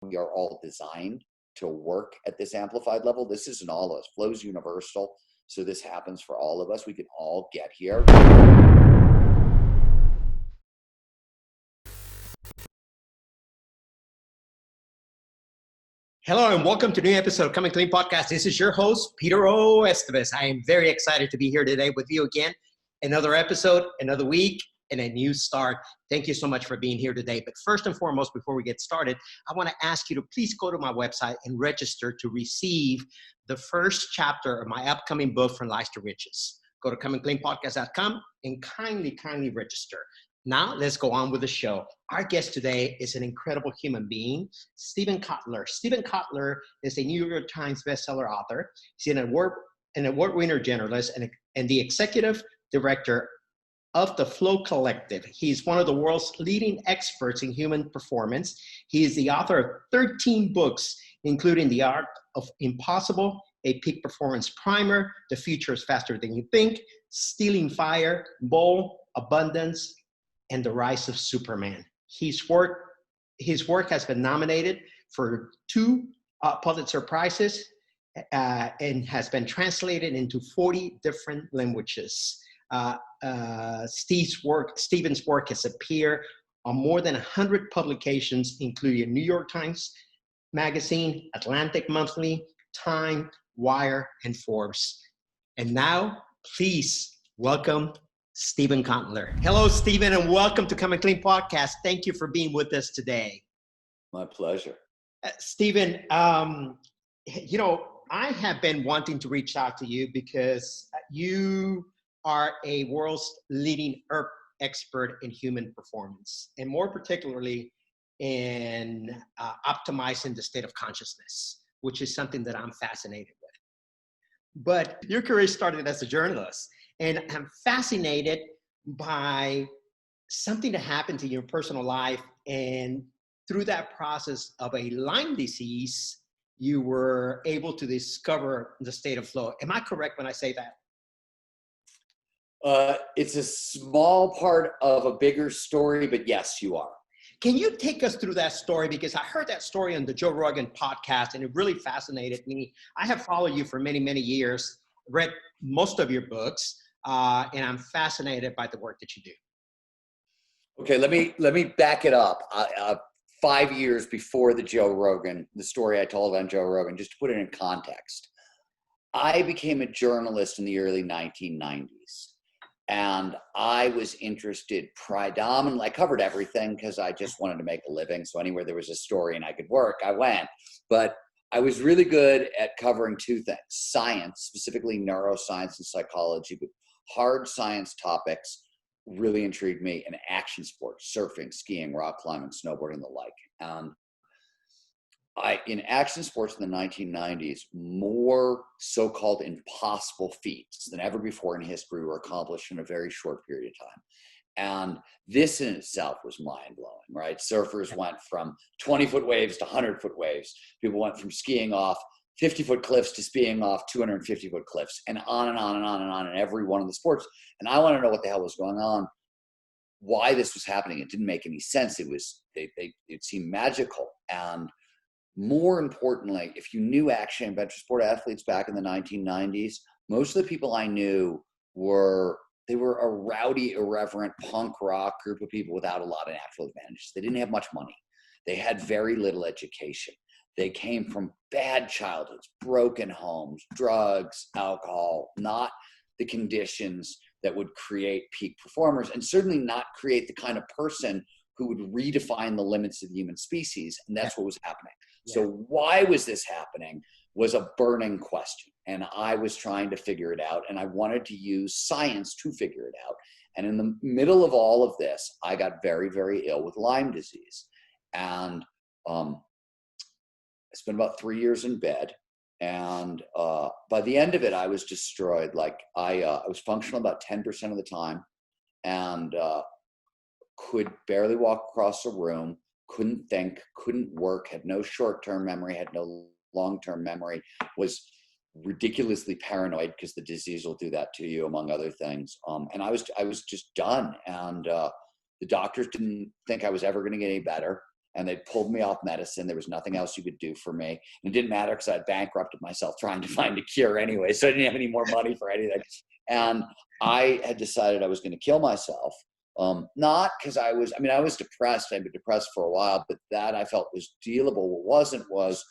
we are all designed to work at this amplified level. This isn't all of us. Flow's universal. So this happens for all of us. We can all get here. Hello and welcome to a new episode of Coming Clean Podcast. This is your host, Peter O. Estevez. I am very excited to be here today with you again. Another episode, another week, and a new start. Thank you so much for being here today. But first and foremost, before we get started, I want to ask you to please go to my website and register to receive the first chapter of my upcoming book, From Lies to Riches. Go to comingcleanpodcast.com and kindly register. Now, let's go on with the show. Our guest today is an incredible human being, Steven Cutler. Steven Cutler is a New York Times bestseller author. He's an award-winner journalist and the executive director of the Flow Collective. He's one of the world's leading experts in human performance. He is the author of 13 books, including The Art of Impossible, A Peak Performance Primer, The Future is Faster Than You Think, Stealing Fire, Bold, Abundance, and The Rise of Superman. His work has been nominated for 2 Pulitzer Prizes and has been translated into 40 different languages. Steven's work has appeared on more than 100 publications, including New York Times Magazine, Atlantic Monthly, Time, Wire, and Forbes. And now, please welcome Steven Cutler. Hello, Steven, and welcome to Come and Clean Podcast. Thank you for being with us today. My pleasure. Steven, I have been wanting to reach out to you because you are a world's leading expert in human performance, and more particularly in optimizing the state of consciousness, which is something that I'm fascinated with. But your career started as a journalist, and I'm fascinated by something that happened to your personal life, and through that process of a Lyme disease, you were able to discover the state of flow. Am I correct when I say that? It's a small part of a bigger story, but yes, you are. Can you take us through that story? Because I heard that story on the Joe Rogan podcast, and it really fascinated me. I have followed you for many, many years, read most of your books, and I'm fascinated by the work that you do. Okay, let me back it up. 5 years before the story I told on Joe Rogan, just to put it in context. I became a journalist in the early 1990s. And I was interested predominantly, I covered everything because I just wanted to make a living. So anywhere there was a story and I could work, I went. But I was really good at covering 2 things: science, specifically neuroscience and psychology, but hard science topics really intrigued me, and action sports, surfing, skiing, rock climbing, snowboarding, and the like. In action sports in the 1990s, more so-called impossible feats than ever before in history were accomplished in a very short period of time. And this in itself was mind-blowing, right? Surfers went from 20-foot waves to 100-foot waves. People went from skiing off 50-foot cliffs to skiing off 250-foot cliffs, and on and on and on and on in every one of the sports. And I want to know what the hell was going on, why this was happening. It didn't make any sense. It seemed magical. And more importantly, if you knew action and adventure sport athletes back in the 1990s, most of the people I knew were a rowdy, irreverent punk rock group of people without a lot of natural advantages. They didn't have much money. They had very little education. They came from bad childhoods, broken homes, drugs, alcohol, not the conditions that would create peak performers, and certainly not create the kind of person who would redefine the limits of the human species. And that's what was happening. Yeah. So why was this happening was a burning question. And I was trying to figure it out. And I wanted to use science to figure it out. And in the middle of all of this, I got very, very ill with Lyme disease. And I spent about 3 years in bed. And by the end of it, I was destroyed. Like I was functional about 10% of the time, and could barely walk across a room, couldn't think, couldn't work, had no short-term memory, had no long-term memory, was ridiculously paranoid because the disease will do that to you, among other things. And I was just done. And the doctors didn't think I was ever going to get any better. and they pulled me off medicine. There was nothing else you could do for me. And it didn't matter because I had bankrupted myself trying to find a cure anyway. So I didn't have any more money for anything. And I had decided I was going to kill myself. Not because I was depressed. I'd been depressed for a while, but that I felt was dealable. What wasn't was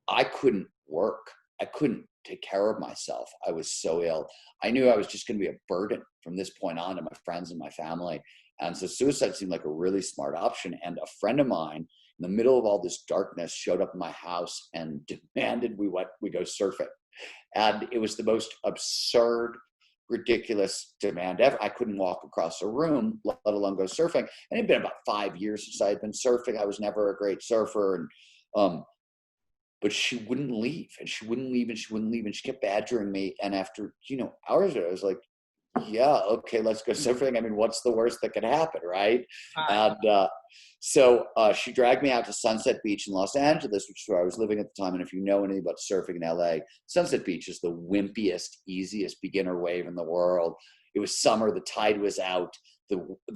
I couldn't work. I couldn't take care of myself. I was so ill. I knew I was just going to be a burden from this point on to my friends and my family. And so suicide seemed like a really smart option. And a friend of mine in the middle of all this darkness showed up in my house and demanded we go surfing. And it was the most absurd, ridiculous demand ever. I couldn't walk across a room, let alone go surfing. And it had been about 5 years since I had been surfing. I was never a great surfer. And, but she wouldn't leave, and she wouldn't leave, and she wouldn't leave. And she kept badgering me. And after, hours of it, I was like, yeah, okay, let's go surfing. I mean, what's the worst that could happen, right? And so she dragged me out to Sunset Beach in Los Angeles, which is where I was living at the time. And if you know anything about surfing in LA, Sunset Beach is the wimpiest, easiest beginner wave in the world. It was summer, the tide was out.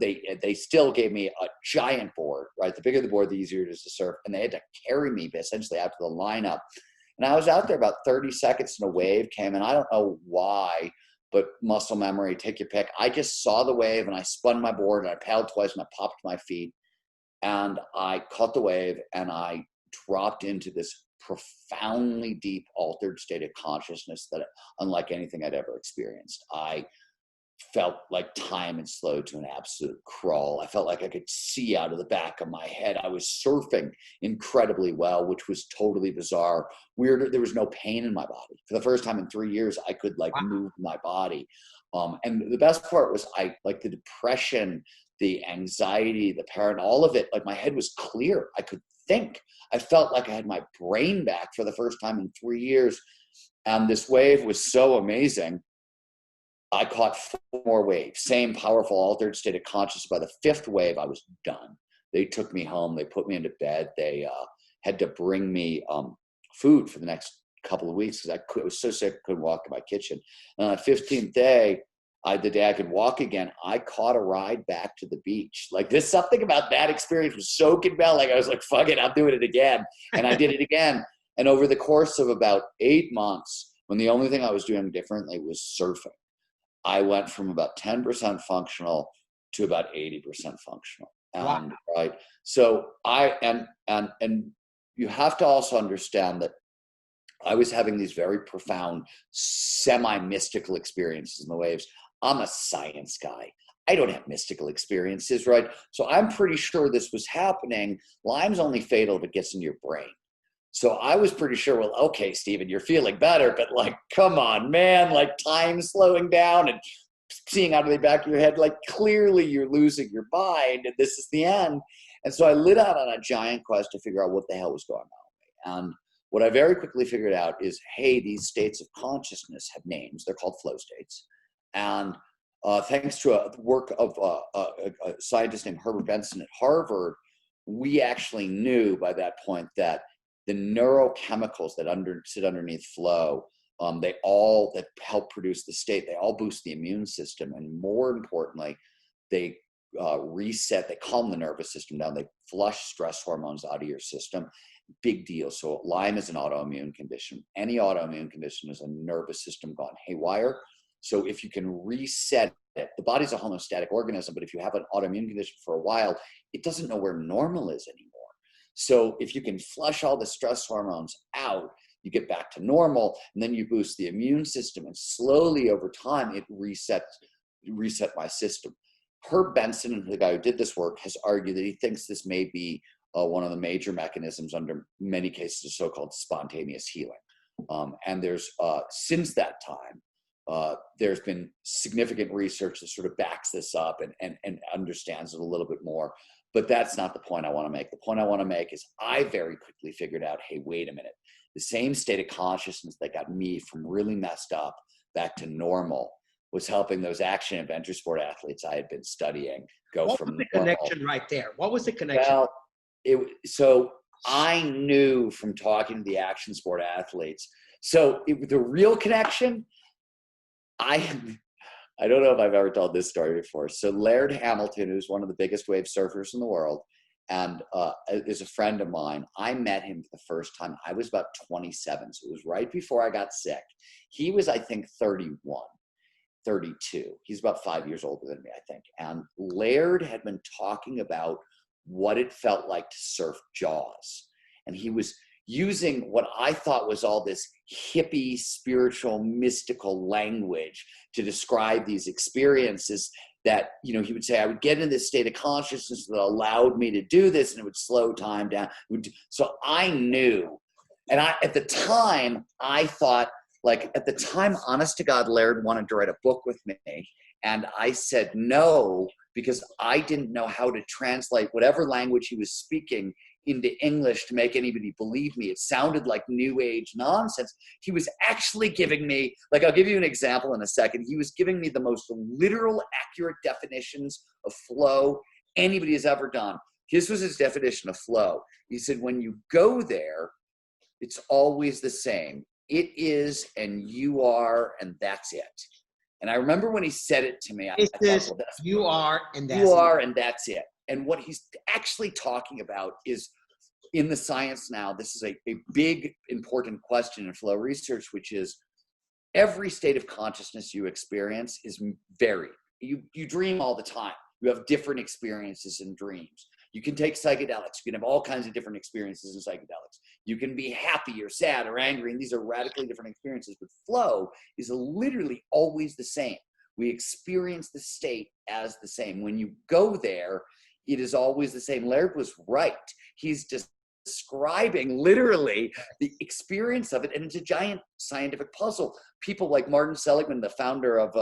They still gave me a giant board, right? The bigger the board, the easier it is to surf. And they had to carry me essentially out to the lineup. And I was out there about 30 seconds and a wave came, and I don't know why, but muscle memory, take your pick. I just saw the wave and I spun my board and I paddled twice and I popped my feet and I caught the wave and I dropped into this profoundly deep altered state of consciousness that unlike anything I'd ever experienced. I felt like time had slowed to an absolute crawl. I felt like I could see out of the back of my head. I was surfing incredibly well, which was totally bizarre. Weird. There was no pain in my body. For the first time in 3 years, I could move my body. And the best part was the depression, the anxiety, the paranoia, all of it, like my head was clear. I could think. I felt like I had my brain back for the first time in 3 years. And this wave was so amazing. I caught 4 more waves, same powerful altered state of consciousness. By the 5th wave, I was done. They took me home. They put me into bed. They had to bring me food for the next couple of weeks because I was so sick I couldn't walk in my kitchen. And on the 15th day, the day I could walk again, I caught a ride back to the beach. Like there's something about that experience was so compelling. I was like, fuck it, I'm doing it again. And I did it again. And over the course of about 8 months, when the only thing I was doing differently was surfing, I went from about 10% functional to about 80% functional. Wow. Right. So and you have to also understand that I was having these very profound, semi-mystical experiences in the waves. I'm a science guy. I don't have mystical experiences, right? So I'm pretty sure this was happening. Lyme's only fatal if it gets in your brain. So I was pretty sure, well, okay, Stephen, you're feeling better, but come on, man, time slowing down and seeing out of the back of your head, clearly you're losing your mind and this is the end. And so I lit out on a giant quest to figure out what the hell was going on. And what I very quickly figured out is, hey, these states of consciousness have names. They're called flow states. And thanks to a work of a scientist named Herbert Benson at Harvard, we actually knew by that point that the neurochemicals that sit underneath flow, they all that help produce the state, they all boost the immune system. And more importantly, they reset, they calm the nervous system down. They flush stress hormones out of your system. Big deal. So Lyme is an autoimmune condition. Any autoimmune condition is a nervous system gone haywire. So if you can reset it, the body's a homeostatic organism, but if you have an autoimmune condition for a while, it doesn't know where normal is anymore. So if you can flush all the stress hormones out, you get back to normal, and then you boost the immune system, and slowly over time, it reset my system. Herb Benson, the guy who did this work, has argued that he thinks this may be one of the major mechanisms under many cases of so-called spontaneous healing. And there's, since that time, there's been significant research that sort of backs this up and understands it a little bit more. But that's not the point I want to make. The point I want to make is I very quickly figured out, hey, wait a minute. The same state of consciousness that got me from really messed up back to normal was helping those action adventure sport athletes I had been studying go what from was the normal. connection right there? What was the connection? Well, so I knew from talking to the action sport athletes. So the real connection, I don't know if I've ever told this story before. So Laird Hamilton, who's one of the biggest wave surfers in the world, and is a friend of mine. I met him for the first time. I was about 27, so it was right before I got sick. He was, I think, 31, 32. He's about 5 years older than me, I think. And Laird had been talking about what it felt like to surf Jaws. And he was using what I thought was all this hippie, spiritual, mystical language to describe these experiences that, you know, he would say, I would get in this state of consciousness that allowed me to do this, and it would slow time down. So I knew, and at the time, I thought, like, at the time, honest to God, Laird wanted to write a book with me. And I said no, because I didn't know how to translate whatever language he was speaking into English to make anybody believe me. It sounded like new age nonsense. He was actually giving me, like, I'll give you an example in a second. He was giving me the most literal, accurate definitions of flow anybody has ever done. This was his definition of flow. He said, when you go there, it's always the same. It is, and you are, and that's it. And I remember when he said it to me, I thought, well, you are, and that's you are, and that's it. And what he's actually talking about is, in the science now, this is a big, important question in flow research, which is every state of consciousness you experience is varied. You dream all the time. You have different experiences in dreams. You can take psychedelics. You can have all kinds of different experiences in psychedelics. You can be happy or sad or angry, and these are radically different experiences. But flow is literally always the same. We experience the state as the same. When you go there, it is always the same. Laird was right. He's just describing literally the experience of it, and it's a giant scientific puzzle. People like Martin Seligman, the founder of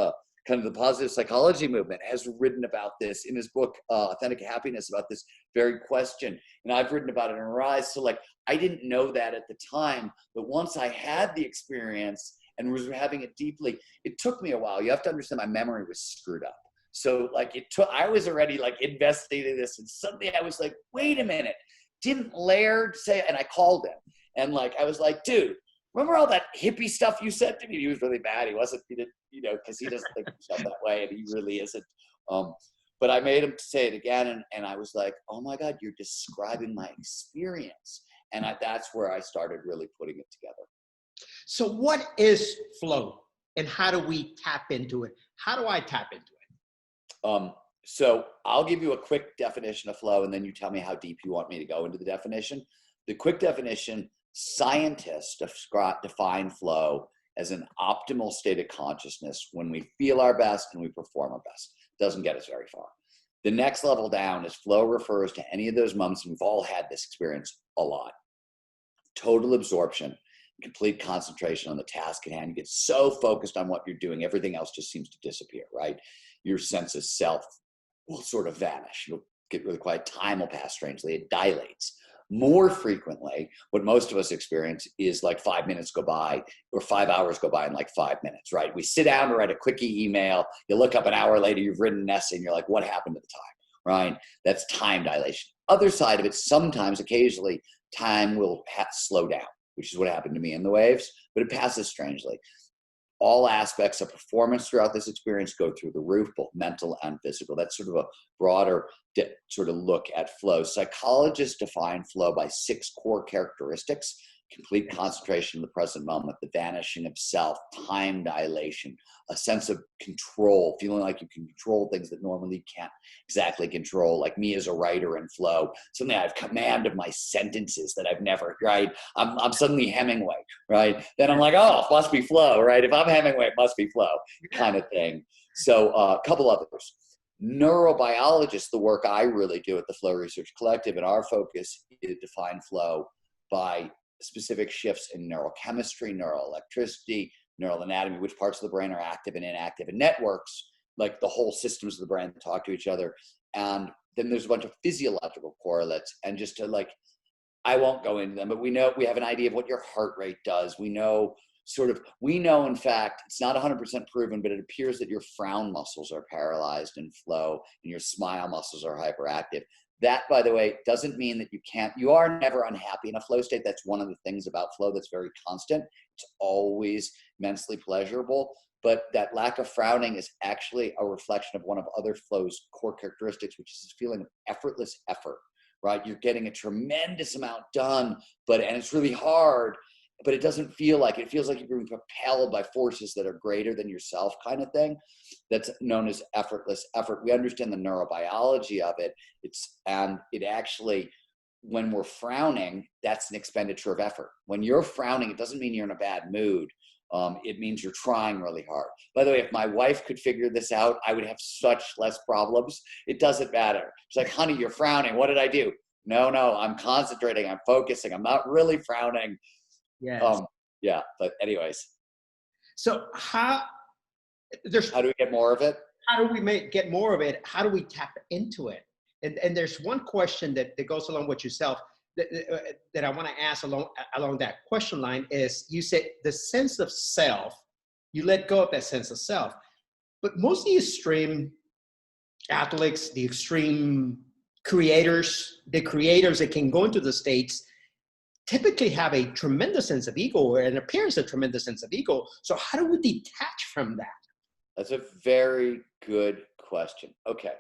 kind of the positive psychology movement, has written about this in his book, Authentic Happiness, about this very question. And I've written about it in Rise. So, like, I didn't know that at the time, but once I had the experience and was having it deeply, it took me a while. You have to understand, my memory was screwed up. So, like, I was already, like, investigating this, and suddenly I was like, wait a minute, didn't Laird say, and I called him, and, like, I was like, dude, remember all that hippie stuff you said to me? He was really mad. He didn't, you know, because he doesn't think of himself that way, and he really isn't. But I made him say it again, and I was like, oh my God, you're describing my experience. And that's where I started really putting it together. So what is flow, and how do we tap into it? How do I tap into it? So I'll give you a quick definition of flow, and then you tell me how deep you want me to go into the definition. The quick definition: scientists define flow as an optimal state of consciousness when we feel our best and we perform our best. Doesn't get us very far. The next level down is flow refers to any of those moments, and we've all had this experience a lot. Total absorption, complete concentration on the task at hand. You get so focused on what you're doing, everything else just seems to disappear, right? Your sense of self will sort of vanish. You'll get really quiet. Time will pass strangely. It dilates. More frequently, what most of us experience is like 5 minutes go by, or 5 hours go by in like 5 minutes, right? We sit down to write a quickie email. You look up an hour later, you've written an essay, and you're like, what happened to the time, right? That's time dilation. Other side of it, sometimes, occasionally, time will slow down, which is what happened to me in the waves, but it passes strangely. All aspects of performance throughout this experience go through the roof, both mental and physical. That's sort of a broader sort of look at flow. Psychologists define flow by 6 core characteristics: complete concentration in the present moment, the vanishing of self, time dilation, a sense of control, feeling like you can control things that normally you can't exactly control. Like me as a writer in flow, suddenly I have command of my sentences that I've never, right? I'm suddenly Hemingway, right? Then I'm like, oh, it must be flow, right? If I'm Hemingway, it must be flow, kind of thing. So a couple others. Neurobiologists, the work I really do at the Flow Research Collective, and our focus is to define flow by specific shifts in neurochemistry, neuroelectricity, neural anatomy, which parts of the brain are active and inactive, and networks, like the whole systems of the brain that talk to each other. And then there's a bunch of physiological correlates. And just to, like, I won't go into them, but we have an idea of what your heart rate does. We know, in fact, it's not 100% proven, but it appears that your frown muscles are paralyzed in flow and your smile muscles are hyperactive. That, by the way, doesn't mean that you are never unhappy in a flow state. That's one of the things about flow that's very constant. It's always immensely pleasurable. But that lack of frowning is actually a reflection of one of other flow's core characteristics, which is this feeling of effortless effort, right? You're getting a tremendous amount done, and it's really hard, but it doesn't feel like it. It feels like you're being propelled by forces that are greater than yourself, kind of thing. That's known as effortless effort. We understand the neurobiology of it. It actually, when we're frowning, that's an expenditure of effort. When you're frowning, it doesn't mean you're in a bad mood. It means you're trying really hard. By the way, if my wife could figure this out, I would have such less problems. It doesn't matter. She's like, honey, you're frowning. What did I do? No, I'm concentrating. I'm focusing. I'm not really frowning. Yes. Yeah, but anyways. So how do we get more of it? How do we get more of it? How do we tap into it? And there's one question that goes along with yourself that I want to ask along that question line is, you said the sense of self, you let go of that sense of self. But most of the extreme athletes, the extreme creators, the creators that can go into the states typically have a tremendous sense of ego, or an appearance of tremendous sense of ego. So how do we detach from that? That's a very good question. Okay,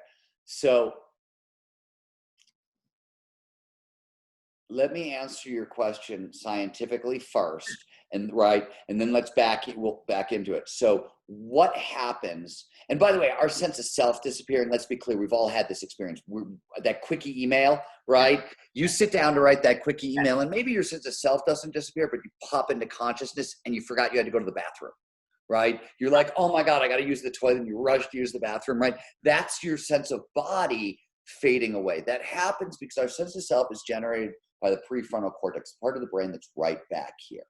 so let me answer your question scientifically first, and then let's back into it. So what happens, and by the way, our sense of self disappearing, let's be clear, we've all had this experience. That quickie email, right? You sit down to write that quickie email, and maybe your sense of self doesn't disappear, but you pop into consciousness and you forgot you had to go to the bathroom, right? You're like, oh my God, I got to use the toilet, and you rush to use the bathroom, right? That's your sense of body fading away. That happens because our sense of self is generated by the prefrontal cortex, part of the brain that's right back here.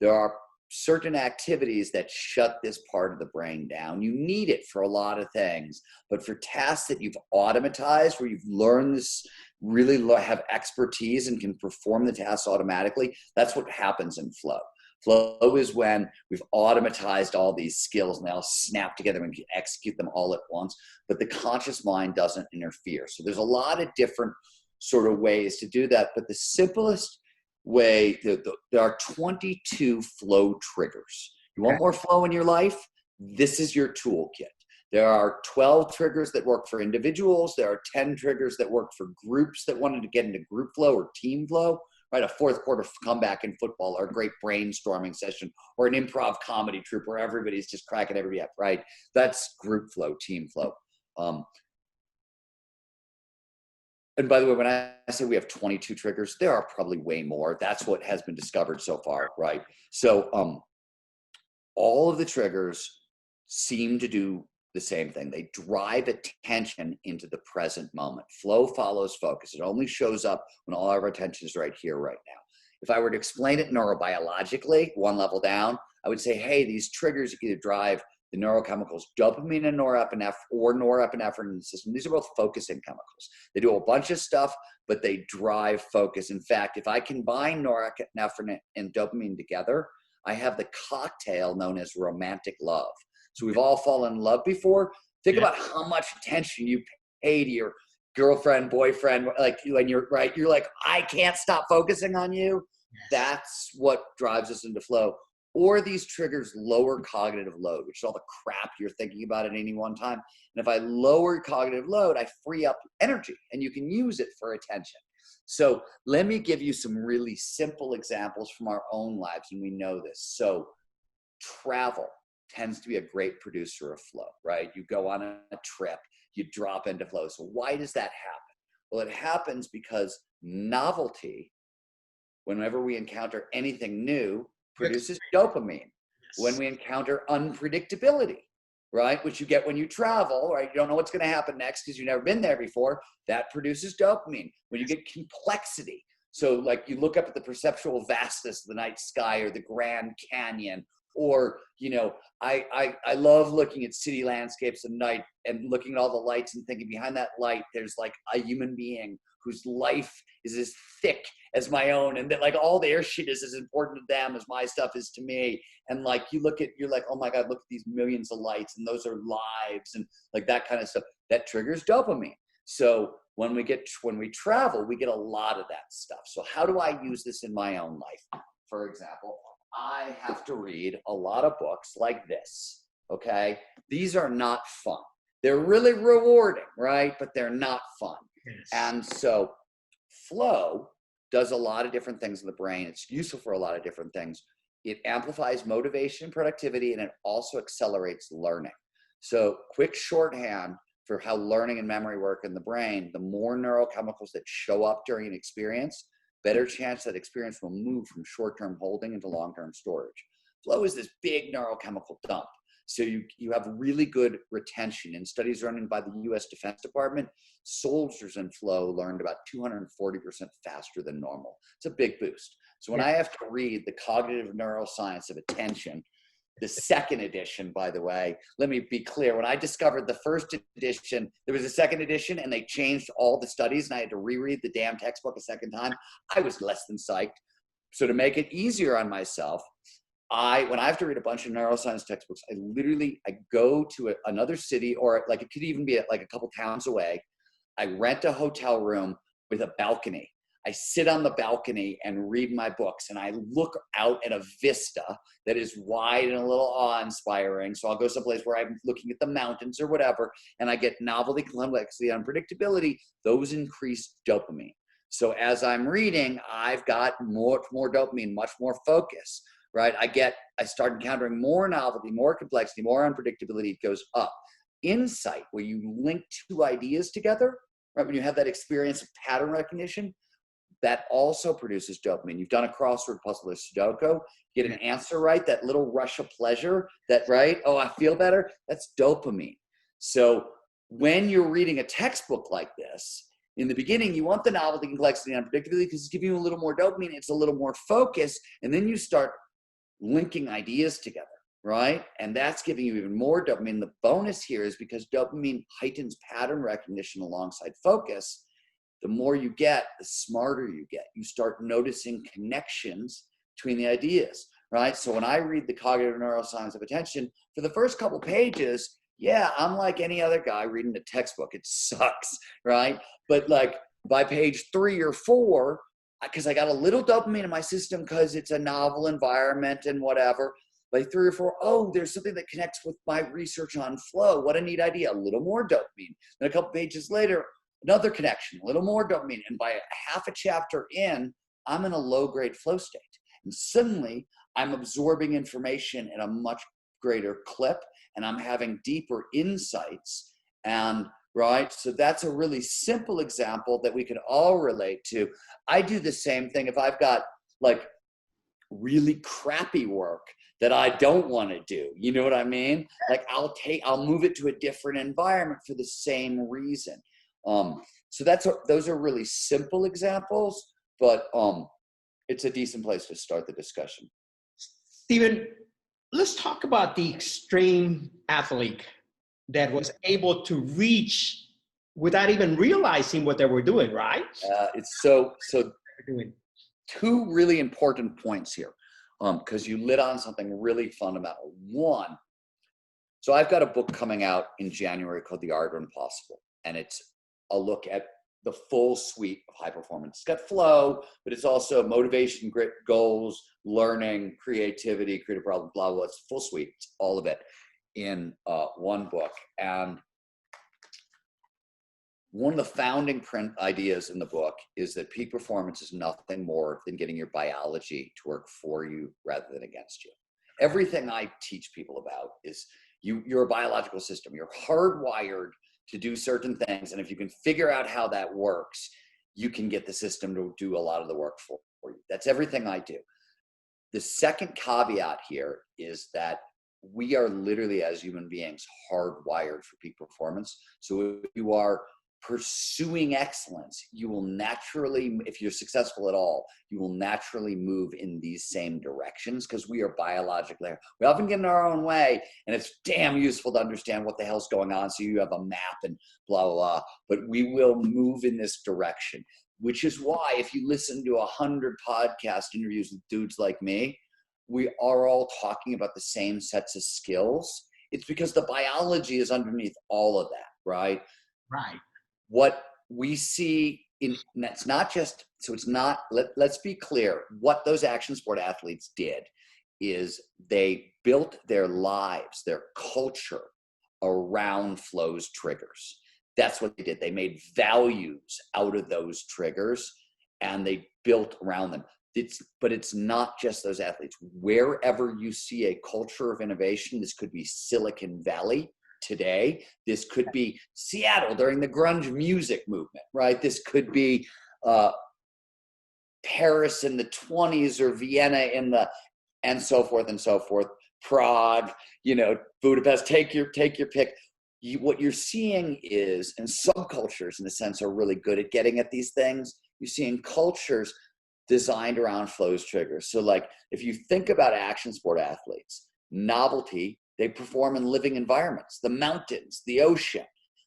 There are certain activities that shut this part of the brain down. You need it for a lot of things, but for tasks that you've automatized, where you've learned this, really have expertise and can perform the tasks automatically, that's what happens in flow. Flow is when we've automatized all these skills and they all snap together and execute them all at once, but the conscious mind doesn't interfere. So there's a lot of different sort of ways to do that, but the simplest way, there are 22 flow triggers. You want more flow in your life? This is your toolkit. There are 12 triggers that work for individuals. There are 10 triggers that work for groups that wanted to get into group flow or team flow, right? A fourth quarter comeback in football, or a great brainstorming session, or an improv comedy troupe where everybody's just cracking everybody up, right? That's group flow, team flow. And by the way, when I say we have 22 triggers, there are probably way more. That's what has been discovered so far, right? So all of the triggers seem to do the same thing. They drive attention into the present moment. Flow follows focus. It only shows up when all of our attention is right here, right now. If I were to explain it neurobiologically, one level down, I would say, hey, these triggers either drive the neurochemicals dopamine and norepinephrine, or norepinephrine in the system. These are both focusing chemicals. They do a bunch of stuff, but they drive focus. In fact, if I combine norepinephrine and dopamine together, I have the cocktail known as romantic love. So we've all fallen in love before. Think about how much attention you pay to your girlfriend, boyfriend, like when you're right, you're like, I can't stop focusing on you. That's what drives us into flow. Or these triggers lower cognitive load, which is all the crap you're thinking about at any one time. And if I lower cognitive load, I free up energy, and you can use it for attention. So let me give you some really simple examples from our own lives, and we know this. So travel tends to be a great producer of flow, right? You go on a trip, you drop into flow. So why does that happen? Well, it happens because novelty, whenever we encounter anything new, produces dopamine. When we encounter unpredictability, right, which you get when you travel, right, you don't know what's going to happen next because you've never been there before, that produces dopamine. When you get complexity, so like you look up at the perceptual vastness of the night sky or the Grand Canyon, or, you know, I love looking at city landscapes at night and looking at all the lights and thinking behind that light, there's like a human being whose life is as thick as my own, and that like all their shit is as important to them as my stuff is to me. And like you're like, oh my God, look at these millions of lights, and those are lives, and like that kind of stuff. That triggers dopamine. So when we travel, we get a lot of that stuff. So how do I use this in my own life? For example, I have to read a lot of books like this, okay? These are not fun. They're really rewarding, right? But they're not fun. Yes. And so flow does a lot of different things in the brain. It's useful for a lot of different things. It amplifies motivation and productivity, and it also accelerates learning. So quick shorthand for how learning and memory work in the brain: the more neurochemicals that show up during an experience, better chance that experience will move from short-term holding into long-term storage. Flow is this big neurochemical dump. So you have really good retention. In studies running by the US Defense Department, soldiers in flow learned about 240% faster than normal. It's a big boost. So when I have to read The Cognitive Neuroscience of Attention, the second edition, by the way, let me be clear. When I discovered the first edition, there was a second edition and they changed all the studies and I had to reread the damn textbook a second time. I was less than psyched. So to make it easier on myself, when I have to read a bunch of neuroscience textbooks, I go to another city, or like it could even be like a couple towns away. I rent a hotel room with a balcony. I sit on the balcony and read my books, and I look out at a vista that is wide and a little awe-inspiring. So I'll go someplace where I'm looking at the mountains or whatever, and I get novelty, complexity, unpredictability. Those increase dopamine. So as I'm reading, I've got more dopamine, much more focus. Right? I start encountering more novelty, more complexity, more unpredictability. It goes up. Insight, where you link two ideas together, right? When you have that experience of pattern recognition, that also produces dopamine. You've done a crossword puzzle or Sudoku, get an answer right, that little rush of pleasure, right? Oh, I feel better. That's dopamine. So when you're reading a textbook like this, in the beginning, you want the novelty, complexity, and unpredictability because it's giving you a little more dopamine. It's a little more focus. And then you start linking ideas together, right? And that's giving you even more dopamine. The bonus here is because dopamine heightens pattern recognition alongside focus, the more you get, the smarter you get. You start noticing connections between the ideas, right? So when I read The Cognitive Neuroscience of Attention, for the first couple pages, yeah, I'm like any other guy reading a textbook. It sucks, right? But like by page 3 or 4, because I got a little dopamine in my system because it's a novel environment and whatever. By 3 or 4, oh, there's something that connects with my research on flow. What a neat idea. A little more dopamine. Then a couple pages later, another connection, a little more dopamine. And by half a chapter in, I'm in a low-grade flow state. And suddenly, I'm absorbing information in a much greater clip, and I'm having deeper insights. And right? So that's a really simple example that we can all relate to. I do the same thing if I've got like really crappy work that I don't want to do. You know what I mean? Like I'll move it to a different environment for the same reason. So those are really simple examples, but it's a decent place to start the discussion. Stephen, let's talk about the extreme athlete that was able to reach without even realizing what they were doing, right? It's so two really important points here, because you lit on something really fundamental. One, so I've got a book coming out in January called The Art of Impossible, and it's a look at the full suite of high performance. It's got flow, but it's also motivation, grit, goals, learning, creativity, creative problem, blah, blah. It's a full suite. It's all of it in one book. And one of the founding print ideas in the book is that peak performance is nothing more than getting your biology to work for you rather than against you. Everything I teach people about is you're a biological system. You're hardwired to do certain things. And if you can figure out how that works, you can get the system to do a lot of the work for you. That's everything I do. The second caveat here is that we are literally, as human beings, hardwired for peak performance. So if you are pursuing excellence, you will naturally, if you're successful at all, you will naturally move in these same directions because we are biologically, we often get in our own way, and it's damn useful to understand what the hell's going on so you have a map and blah, blah, blah. But we will move in this direction, which is why if you listen to 100 podcast interviews with dudes like me, we are all talking about the same sets of skills. It's because the biology is underneath all of that, right? Right. What we see in, that's not just, so it's not, let's be clear, what those action sport athletes did is they built their lives, their culture around Flow's triggers. That's what they did. They made values out of those triggers. and they built around them. But it's not just those athletes. Wherever you see a culture of innovation, this could be Silicon Valley today. This could be Seattle during the grunge music movement, right? This could be Paris in the 20s or Vienna in the, and so forth and so forth. Prague, Budapest, take your pick. What you're seeing is, and subcultures in a sense are really good at getting at these things. You're seeing cultures designed around flows triggers. So like if you think about action sport athletes, novelty, they perform in living environments, the mountains, the ocean,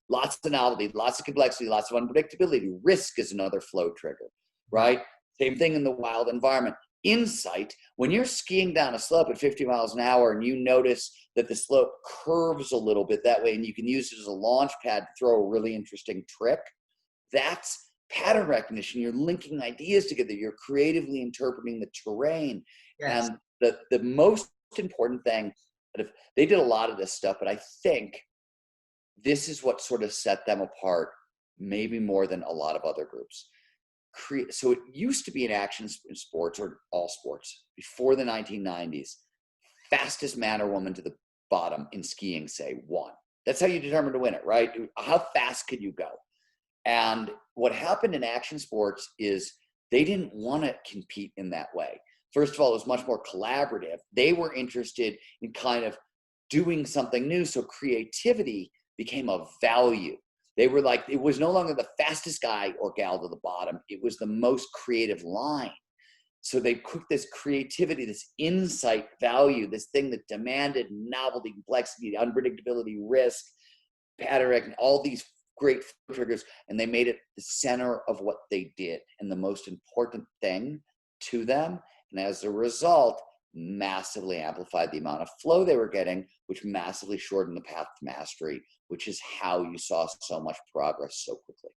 lots of novelty, lots of complexity, lots of unpredictability. Risk is another flow trigger, right? Same thing in the wild environment. Insight, when you're skiing down a slope at 50 miles an hour and you notice that the slope curves a little bit that way and you can use it as a launch pad to throw a really interesting trick, that's pattern recognition. You're linking ideas together. You're creatively interpreting the terrain. Yes. And the most important thing, they did a lot of this stuff, but I think this is what sort of set them apart, maybe more than a lot of other groups. So it used to be in action sports, or all sports, before the 1990s, fastest man or woman to the bottom in skiing, say, won. That's how you determine to win it, right? How fast could you go? And what happened in action sports is they didn't want to compete in that way. First of all, it was much more collaborative. They were interested in kind of doing something new. So creativity became a value. They were like, it was no longer the fastest guy or gal to the bottom. It was the most creative line. So they put this creativity, this insight value, this thing that demanded novelty, complexity, unpredictability, risk, pattern, all these great triggers, and they made it the center of what they did and the most important thing to them. And as a result, massively amplified the amount of flow they were getting, which massively shortened the path to mastery, which is how you saw so much progress so quickly.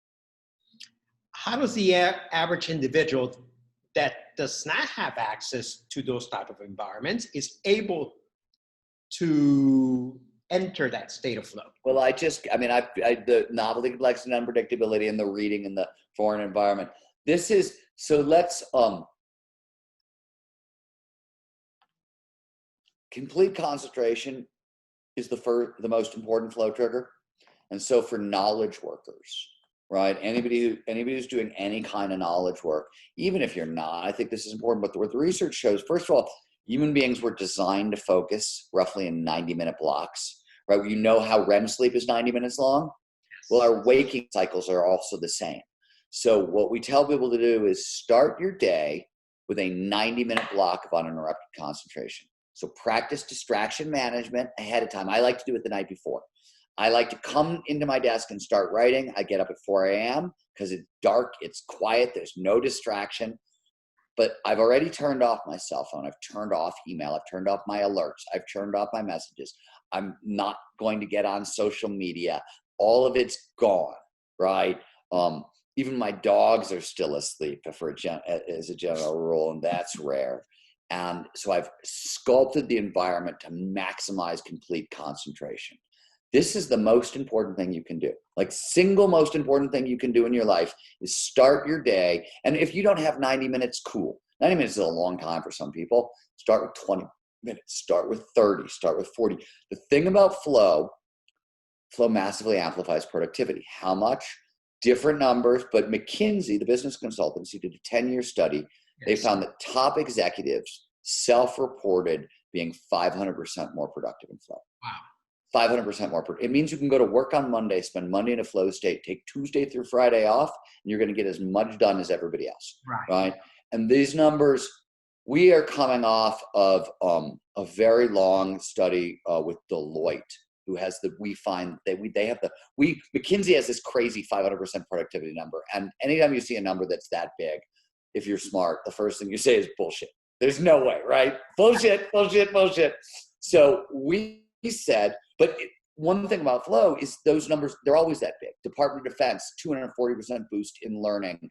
How does the average individual that does not have access to those type of environments is able to enter that state of flow? Well, the novelty, complexity, and unpredictability, and the reading in the foreign environment. Complete concentration is the most important flow trigger. And so for knowledge workers, right? Anybody who's doing any kind of knowledge work, even if you're not, I think this is important. But what the research shows, first of all, human beings were designed to focus roughly in 90-minute blocks, right? You know how REM sleep is 90 minutes long? Well, our waking cycles are also the same. So what we tell people to do is start your day with a 90-minute block of uninterrupted concentration. So practice distraction management ahead of time. I like to do it the night before. I like to come into my desk and start writing. I get up at 4 a.m. because it's dark, it's quiet, there's no distraction. But I've already turned off my cell phone. I've turned off email. I've turned off my alerts. I've turned off my messages. I'm not going to get on social media. All of it's gone, right? Even my dogs are still asleep as a general rule, and that's rare. And so I've sculpted the environment to maximize complete concentration. This is the most important thing you can do. Like single most important thing you can do in your life is start your day. And if you don't have 90 minutes, cool. 90 minutes is a long time for some people. Start with 20 minutes, start with 30, start with 40. The thing about flow massively amplifies productivity. How much? Different numbers, but McKinsey, the business consultancy, did a 10-year study. They found that top executives self-reported being 500% more productive in flow. Wow. 500% more. It means you can go to work on Monday, spend Monday in a flow state, take Tuesday through Friday off, and you're going to get as much done as everybody else. Right? And these numbers, we are coming off of a very long study with Deloitte, who has McKinsey has this crazy 500% productivity number. And anytime you see a number that's that big, if you're smart, the first thing you say is bullshit. There's no way, right? Bullshit. So we said, but one thing about flow is those numbers, they're always that big. Department of Defense, 240% boost in learning.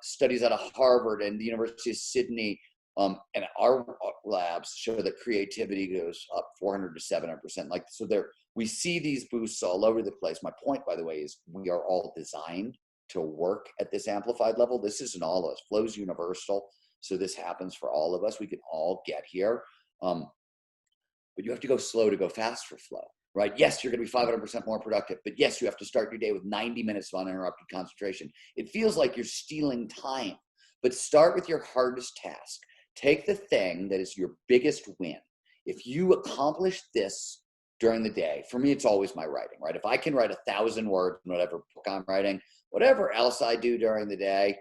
Studies out of Harvard and the University of Sydney and our labs show that creativity goes up 400 to 700%. We see these boosts all over the place. My point, by the way, is we are all designed to work at this amplified level. This isn't all of us. Flow's universal. So this happens for all of us. We can all get here. But you have to go slow to go fast for flow, right? Yes, you're going to be 500% more productive, but yes, you have to start your day with 90 minutes of uninterrupted concentration. It feels like you're stealing time, but start with your hardest task. Take the thing that is your biggest win. If you accomplish this during the day, for me, it's always my writing, right? If I can write 1,000 words in whatever book I'm writing, whatever else I do during the day,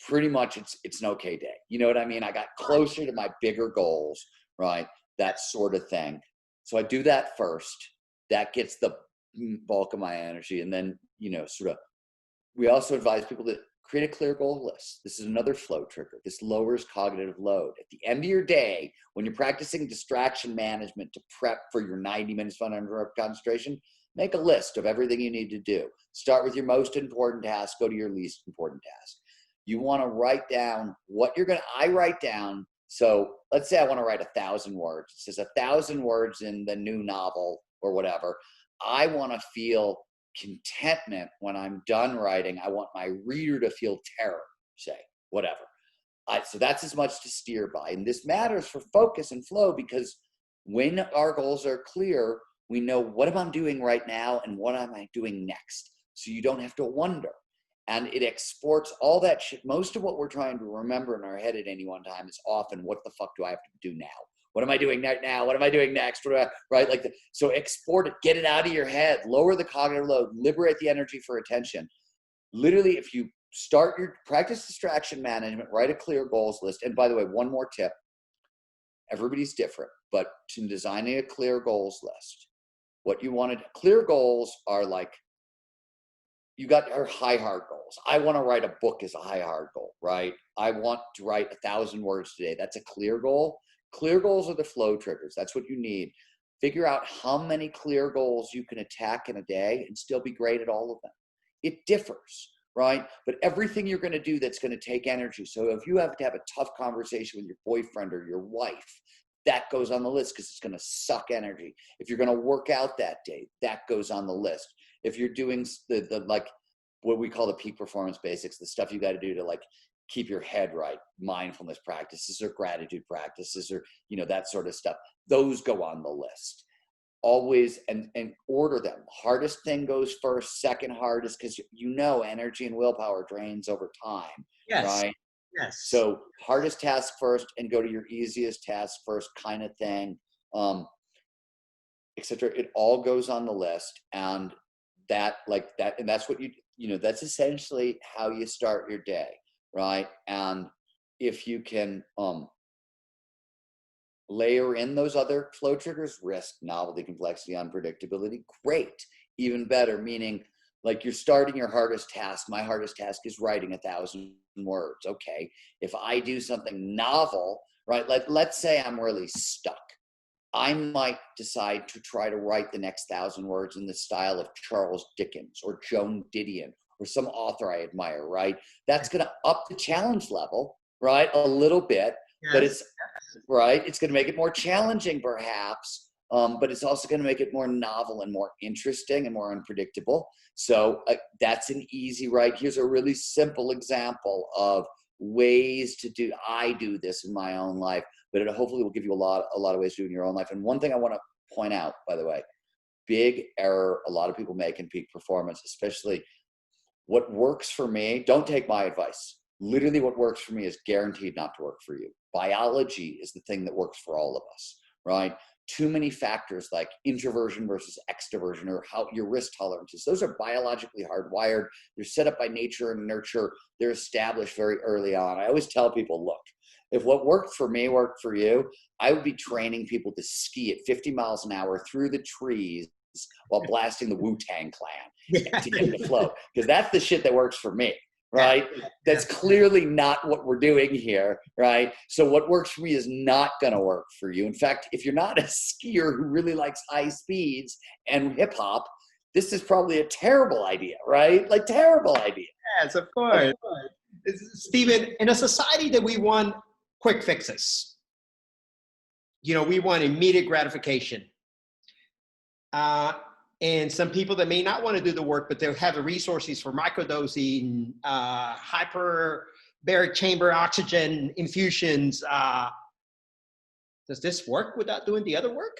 pretty much it's an okay day. You know what I mean? I got closer to my bigger goals, right? That sort of thing. So I do that first. That gets the bulk of my energy. And then, we also advise people to create a clear goal list. This is another flow trigger. This lowers cognitive load. At the end of your day, when you're practicing distraction management to prep for your 90 minutes of uninterrupted concentration, make a list of everything you need to do. Start with your most important task, go to your least important task. You want to write down what you're going to, I write down. So let's say I want to write 1,000 words. It says 1,000 words in the new novel or whatever. I want to feel contentment when I'm done writing. I want my reader to feel terror, say, whatever. So that's as much to steer by. And this matters for focus and flow, because when our goals are clear, we know what am I doing right now and what am I doing next. So you don't have to wonder. And it exports all that shit. Most of what we're trying to remember in our head at any one time is often, what the fuck do I have to do now? What am I doing now? What am I doing next? Right? So export it, get it out of your head, lower the cognitive load, liberate the energy for attention. Literally, if you start your practice distraction management, write a clear goals list. And by the way, one more tip. Everybody's different, but in designing a clear goals list, what you wanted, clear goals are like, you got our high hard goals. I want to write a book is a high hard goal, right? I want to write 1,000 words today. That's a clear goal. Clear goals are the flow triggers. That's what you need. Figure out how many clear goals you can attack in a day and still be great at all of them. It differs, right? But everything you're going to do that's going to take energy. So if you have to have a tough conversation with your boyfriend or your wife, that goes on the list because it's going to suck energy. If you're going to work out that day, that goes on the list. If you're doing the like what we call the peak performance basics, the stuff you got to do to like keep your head right, mindfulness practices or gratitude practices or, that sort of stuff, those go on the list. Always, and order them. Hardest thing goes first, second hardest, because energy and willpower drains over time. Yes. Right? Yes. So hardest task first and go to your easiest task first kind of thing, etc. It all goes on the list, and and that's what that's essentially how you start your day, right? And if you can layer in those other flow triggers, risk, novelty, complexity, unpredictability, great. Even better, meaning like you're starting your hardest task. My hardest task is writing 1,000 words. Okay, if I do something novel, right? Let's say I'm really stuck. I might decide to try to write the next 1,000 words in the style of Charles Dickens or Joan Didion or some author I admire, right? That's going to up the challenge level, right? A little bit, yes. But it's right. It's going to make it more challenging perhaps, but it's also going to make it more novel and more interesting and more unpredictable. So that's an easy, right? Here's a really simple example of ways to do. I do this in my own life, but it hopefully will give you a lot of ways to do in your own life. And one thing I want to point out, by the way, big error a lot of people make in peak performance, especially what works for me. Don't take my advice. Literally what works for me is guaranteed not to work for you. Biology is the thing that works for all of us, right? Too many factors like introversion versus extroversion or how your risk tolerances. Those are biologically hardwired. They're set up by nature and nurture. They're established very early on. I always tell people, look, if what worked for me worked for you, I would be training people to ski at 50 miles an hour through the trees while blasting the Wu-Tang Clan to get into flow. Because that's the shit that works for me. Right? That's clearly not what we're doing here, right? So what works for me is not going to work for you. In fact, if you're not a skier who really likes high speeds and hip hop, this is probably a terrible idea, right? Like terrible idea. Yes, of course. Stephen, in a society that we want quick fixes, we want immediate gratification. And some people that may not want to do the work, but they'll have the resources for microdosing, hyperbaric chamber oxygen infusions. Does this work without doing the other work?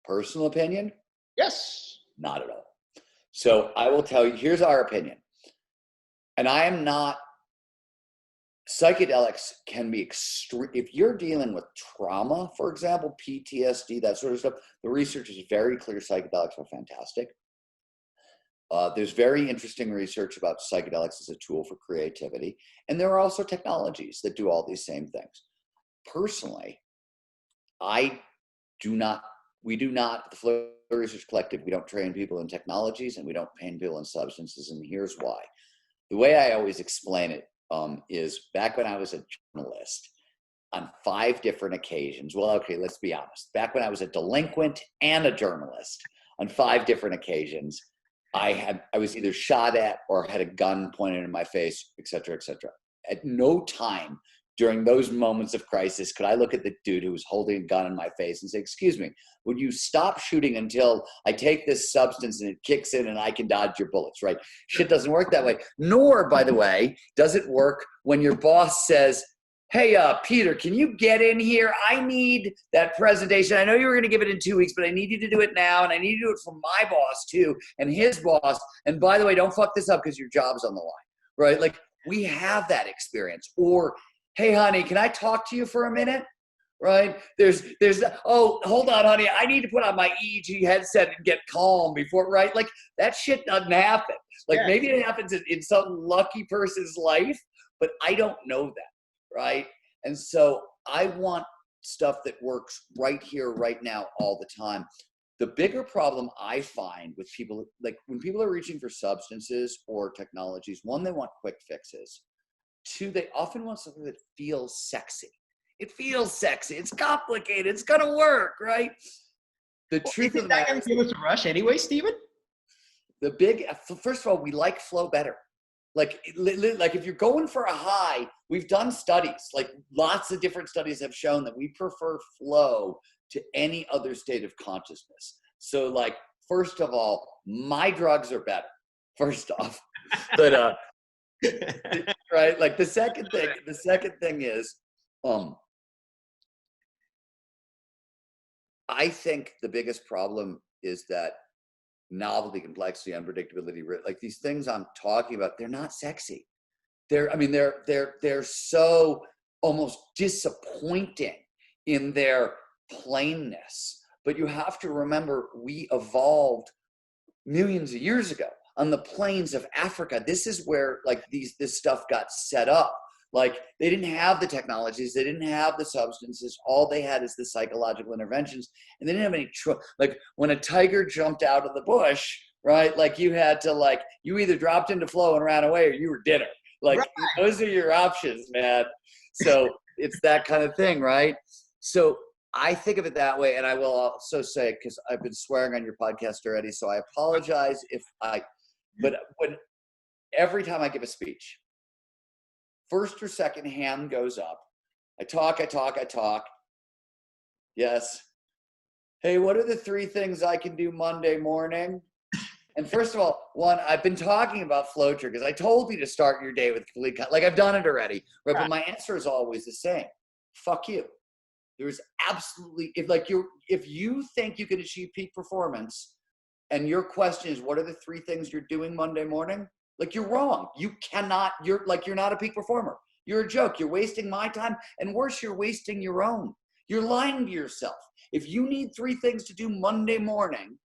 Personal opinion? Yes. Not at all. So I will tell you, here's our opinion. And I am not, psychedelics can be extreme. If you're dealing with trauma, for example, PTSD, that sort of stuff, the research is very clear. Psychedelics are fantastic. There's very interesting research about psychedelics as a tool for creativity. And there are also technologies that do all these same things. Personally, we do not, at the Flow Research Collective, we don't train people in technologies and we don't train people in substances. And here's why. The way I always explain it is back when I was a journalist on 5 different occasions. Well, okay, let's be honest. Back when I was a delinquent and a journalist on 5 different occasions, I was either shot at or had a gun pointed in my face, et cetera, et cetera. At no time during those moments of crisis could I look at the dude who was holding a gun in my face and say, excuse me, would you stop shooting until I take this substance and it kicks in and I can dodge your bullets, right? Shit doesn't work that way. Nor, by the way, does it work when your boss says, hey, Peter, can you get in here? I need that presentation. I know you were going to give it in 2 weeks, but I need you to do it now. And I need you to do it for my boss too, and his boss. And by the way, don't fuck this up because your job's on the line, right? Like we have that experience. Or, hey, honey, can I talk to you for a minute? Right? There's, oh, hold on, honey. I need to put on my EEG headset and get calm before, right? Like that shit doesn't happen. Like maybe it happens in some lucky person's life, but I don't know that, right? And so I want stuff that works right here, right now, all the time. The bigger problem I find with people, like when people are reaching for substances or technologies, 1, they want quick fixes. 2, they often want something that feels sexy. It feels sexy. It's complicated. It's gonna work, right? The truth of the matter is, give us a rush anyway, Stephen. First of all, we like flow better. Like if you're going for a high, we've done studies. Like lots of different studies have shown that we prefer flow to any other state of consciousness. So, like, first of all, my drugs are better. First off, but right. Like the second thing is, I think the biggest problem is that novelty, complexity, unpredictability, like these things I'm talking about, they're not sexy. They're so almost disappointing in their plainness. But you have to remember, we evolved millions of years ago on the plains of Africa. This is where like this stuff got set up. Like they didn't have the technologies, they didn't have the substances. All they had is the psychological interventions, and they didn't have any like when a tiger jumped out of the bush, right? Like you had to you either dropped into flow and ran away, or you were dinner. Like right. Those are your options, man. So it's that kind of thing, right? So I think of it that way, and I will also say, because I've been swearing on your podcast already, so I apologize but when every time I give a speech, first or second hand goes up. I talk. Yes. Hey, what are the 3 things I can do Monday morning? And first of all, 1, I've been talking about flow triggers. I told you to start your day with complete, like I've done it already. Right? But my answer is always the same. Fuck you. There's absolutely, if you think you can achieve peak performance and your question is, what are the 3 things you're doing Monday morning? Like you're wrong. You cannot, you're not a peak performer. You're a joke. You're wasting my time. And worse, you're wasting your own. You're lying to yourself. If you need 3 things to do Monday morning,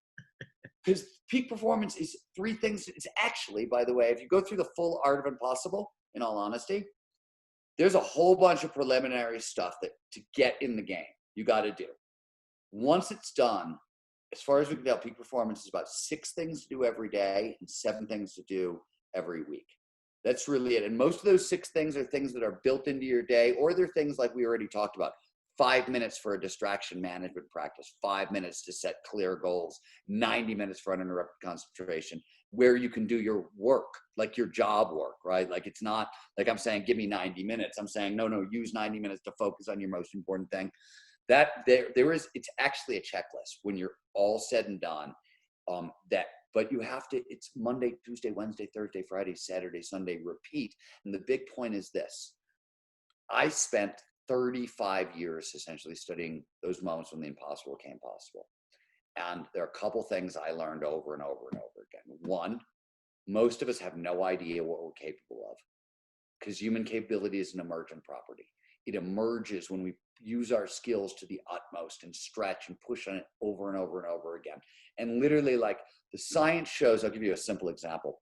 because peak performance is 3 things. It's actually, by the way, if you go through the full art of impossible, in all honesty, there's a whole bunch of preliminary stuff that to get in the game, you got to do. Once it's done, as far as we can tell, peak performance is about 6 things to do every day and 7 things to do every week. That's really it. And most of those 6 things are things that are built into your day, or they're things like we already talked about. 5 minutes for a distraction management practice, 5 minutes to set clear goals, 90 minutes for uninterrupted concentration, where you can do your work, like your job work, right? Like it's not like I'm saying, give me 90 minutes. I'm saying, no, use 90 minutes to focus on your most important thing. it's actually a checklist when you're all said and done. But you have to, it's Monday, Tuesday, Wednesday, Thursday, Friday, Saturday, Sunday, repeat. And the big point is this. I spent 35 years essentially studying those moments when the impossible became possible. And there are a couple things I learned over and over and over again. One, most of us have no idea what we're capable of, because human capability is an emergent property. It emerges when we use our skills to the utmost and stretch and push on it over and over and over again. And literally, like, the science shows, I'll give you a simple example.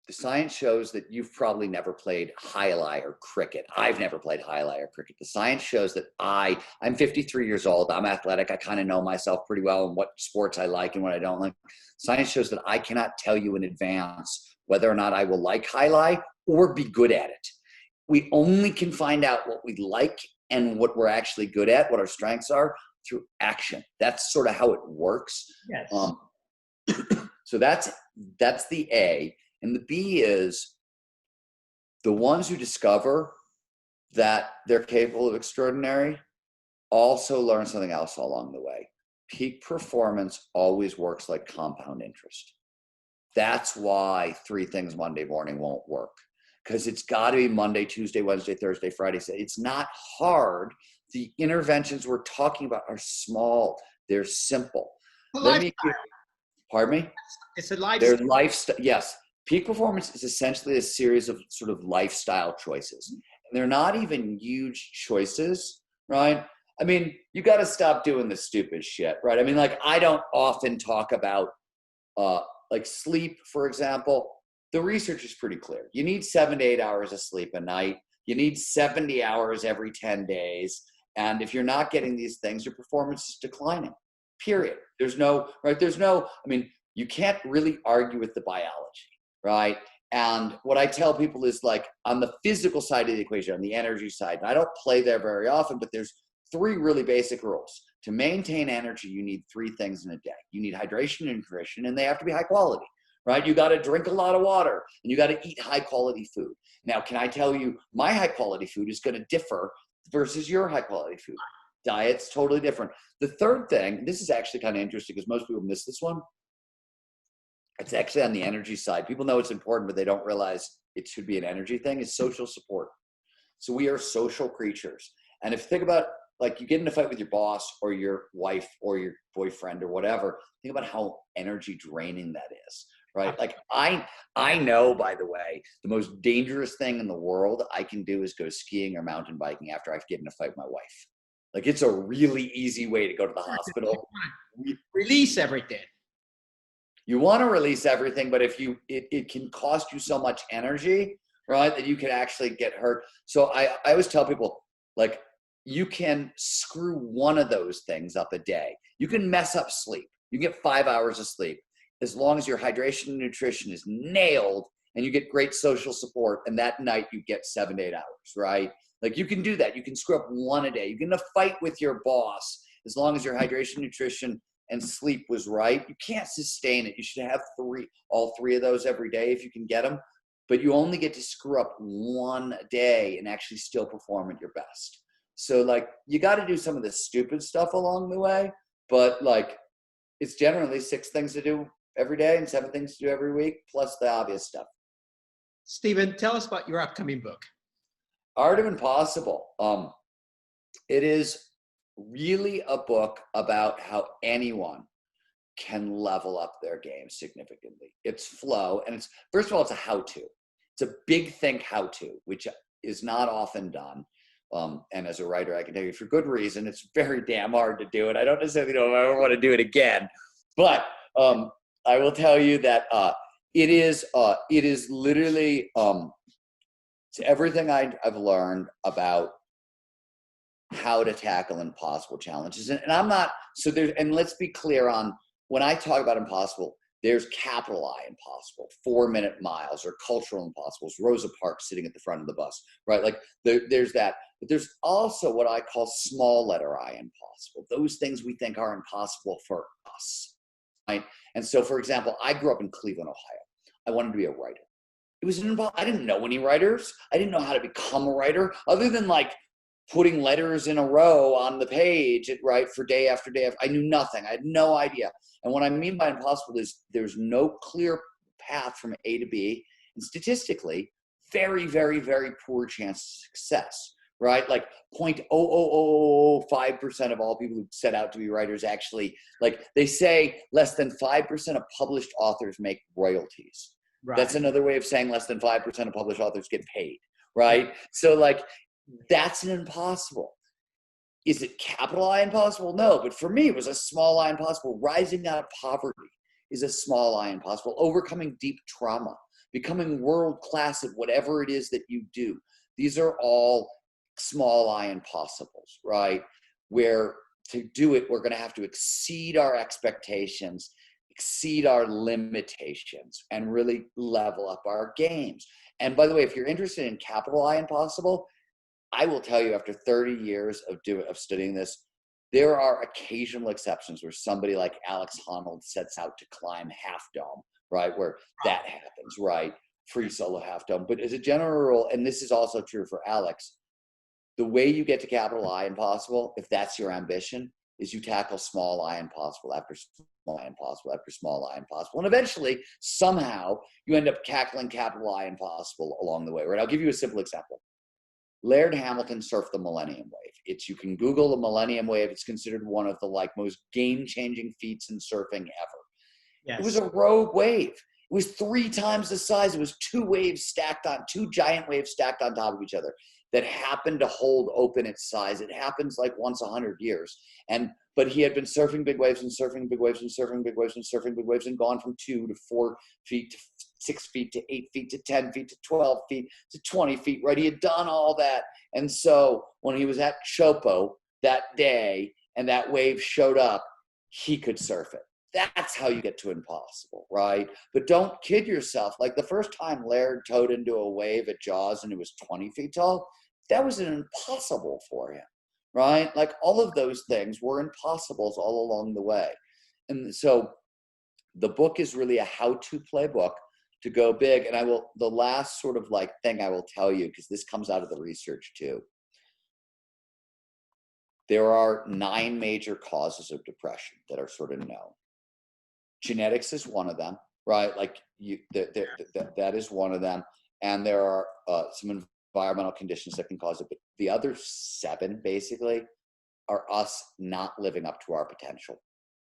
The science shows that you've probably never played jai or cricket. I've never played jai or cricket. The science shows that I'm 53 years old. I'm athletic. I kind of know myself pretty well and what sports I like and what I don't like. Science shows that I cannot tell you in advance whether or not I will like jai or be good at it. We only can find out what we like and what we're actually good at, what our strengths are, through action. That's sort of how it works. Yes. So that's the A. And the B is the ones who discover that they're capable of extraordinary also learn something else along the way. Peak performance always works like compound interest. That's why 3 things Monday morning won't work, because it's got to be Monday, Tuesday, Wednesday, Thursday, Friday. It's not hard. The interventions we're talking about are small. They're simple. Pardon me? It's a lifestyle. They're lifestyle. Yes. Peak performance is essentially a series of sort of lifestyle choices. And they're not even huge choices, right? I mean, you got to stop doing the stupid shit, right? I mean, like, I don't often talk about like sleep, for example. The research is pretty clear. You need 7 to 8 hours of sleep a night. You need 70 hours every 10 days. And if you're not getting these things, your performance is declining, period. I mean, you can't really argue with the biology, right? And what I tell people is, like, on the physical side of the equation, on the energy side, and I don't play there very often, but there's 3 really basic rules. To maintain energy, you need 3 things in a day. You need hydration and nutrition, and they have to be high quality, right? You got to drink a lot of water, and you got to eat high quality food. Now, can I tell you, my high quality food is going to differ versus your high quality food. Diet's totally different. The third thing, this is actually kind of interesting because most people miss this one. It's actually on the energy side. People know it's important, but they don't realize it should be an energy thing, is social support. So we are social creatures. And if you think about, like, you get in a fight with your boss or your wife or your boyfriend or whatever, think about how energy draining that is, right? Like, I know, by the way, the most dangerous thing in the world I can do is go skiing or mountain biking after I've get in a fight with my wife. Like, it's a really easy way to go to the hospital. Release everything. You want to release everything, but if it can cost you so much energy, right, that you can actually get hurt. So I always tell people, like, you can screw one of those things up a day. You can mess up sleep. You get 5 hours of sleep, as long as your hydration and nutrition is nailed and you get great social support, and that night you get 7 to 8 hours, right? Like, you can do that. You can screw up one a day. You can fight with your boss, as long as your hydration, nutrition, and sleep was right. You can't sustain it. You should have all three of those every day if you can get them, but you only get to screw up one a day and actually still perform at your best. So, like, you got to do some of the stupid stuff along the way, but, like, it's generally 6 things to do every day and 7 things to do every week, plus the obvious stuff. Stephen, tell us about your upcoming book. Art of Impossible. It is really a book about how anyone can level up their game significantly. It's flow, and first of all, it's a how-to. It's a big think how-to, which is not often done. And as a writer, I can tell you, for good reason, it's very damn hard to do it. I don't necessarily know if I ever want to do it again, but I will tell you that it is literally it's everything I've learned about how to tackle impossible challenges. And I'm not, so there's, and let's be clear on, when I talk about impossible, there's capital I impossible, 4-minute miles, or cultural impossibles, Rosa Parks sitting at the front of the bus, right? Like, there's that. But there's also what I call small letter I impossible, those things we think are impossible for us, right? And so, for example, I grew up in Cleveland, Ohio. I wanted to be a writer. I didn't know any writers. I didn't know how to become a writer other than like putting letters in a row on the page, right, for day after day. I knew nothing. I had no idea. And what I mean by impossible is there's no clear path from A to B. And statistically, very, very, very poor chance of success, right? Like 0.00005% of all people who set out to be writers actually, like they say less than 5% of published authors make royalties. Right. That's another way of saying less than 5% of published authors get paid, right? So like, that's an impossible. Is it capital I impossible? No, but for me, it was a small I impossible. Rising out of poverty is a small I impossible. Overcoming deep trauma, becoming world-class at whatever it is that you do. These are all small I impossibles, right? Where to do it, we're going to have to exceed our expectations, exceed our limitations, and really level up our games. And by the way, if you're interested in capital I impossible, I will tell you, after 30 years of studying this, there are occasional exceptions where somebody like Alex Honnold sets out to climb Half Dome, right? Where that happens, right? Free solo Half Dome. But as a general rule, and this is also true for Alex, the way you get to capital I impossible, if that's your ambition, is you tackle small I impossible after small I impossible after small I impossible. And eventually, somehow, you end up tackling capital I impossible along the way, right? I'll give you a simple example. Laird Hamilton surfed the Millennium Wave. You can Google the Millennium Wave. It's considered one of the like most game-changing feats in surfing ever. Yes. It was a rogue wave. It was 3 times the size. It was 2 giant waves stacked on top of each other that happened to hold open its size. It happens like once 100 years. But he had been surfing big waves and surfing big waves and surfing big waves and surfing big waves and gone from 2 to 4 feet to 6 feet to 8 feet to 10 feet to 12 feet to 20 feet, right? He had done all that. And so when he was at Chopo that day and that wave showed up, he could surf it. That's how you get to impossible, right? But don't kid yourself. Like the first time Laird towed into a wave at Jaws and it was 20 feet tall, that was an impossible for him, right? Like all of those things were impossibles all along the way. And so the book is really a how-to playbook to go big. And the last sort of like thing I will tell you, because this comes out of the research too. There are 9 major causes of depression that are sort of known. Genetics is one of them, right? Like that is one of them. And there are some environmental conditions that can cause it. But the other 7 basically are us not living up to our potential.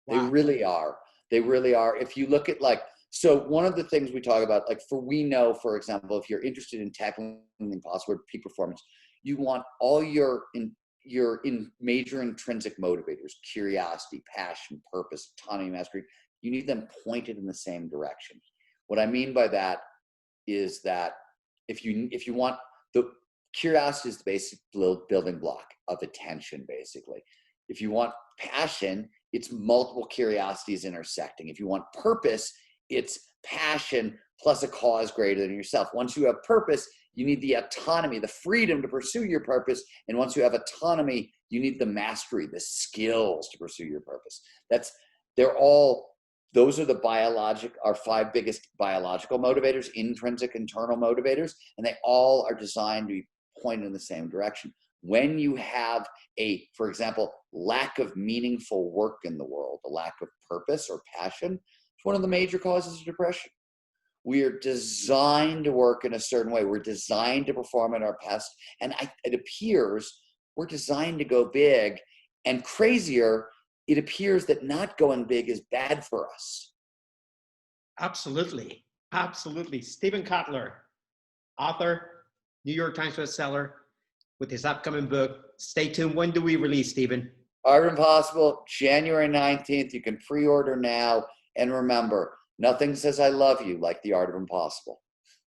Wow. They really are. They really are. If you look at like, so one of the things we talk about, like we know, for example, if you're interested in tackling the impossible peak performance, you want all your major intrinsic motivators, curiosity, passion, purpose, autonomy, mastery, you need them pointed in the same direction. What I mean by that is that if you want, the curiosity is the basic building block of attention, basically. If you want passion, it's multiple curiosities intersecting. If you want purpose, it's passion plus a cause greater than yourself. Once you have purpose, you need the autonomy, the freedom to pursue your purpose. And once you have autonomy, you need the mastery, the skills to pursue your purpose. Those are our 5 biggest biological motivators, intrinsic, internal motivators, and they all are designed to be pointed in the same direction. When you have for example, lack of meaningful work in the world, a lack of purpose or passion, it's one of the major causes of depression. We are designed to work in a certain way. We're designed to perform at our best. And it appears we're designed to go big, and crazier, it appears that not going big is bad for us. Absolutely. Absolutely. Steven Cutler, author, New York Times bestseller, with his upcoming book. Stay tuned. When do we release, Steven? Art of Impossible, January 19th. You can pre-order now. And remember, nothing says I love you like the Art of Impossible.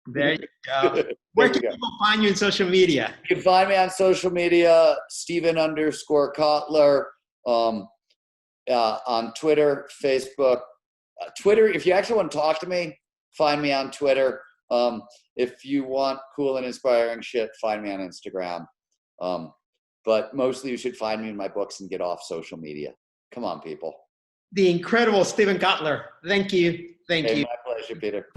There you go. Where can people find you in social media? You can find me on social media, Steven_Cottler, on Twitter, Facebook. Twitter, if you actually want to talk to me, find me on Twitter. If you want cool and inspiring shit, find me on Instagram. But mostly you should find me in my books and get off social media. Come on, people. The incredible Steven Cutler. Thank you. Thank you. My pleasure, Peter.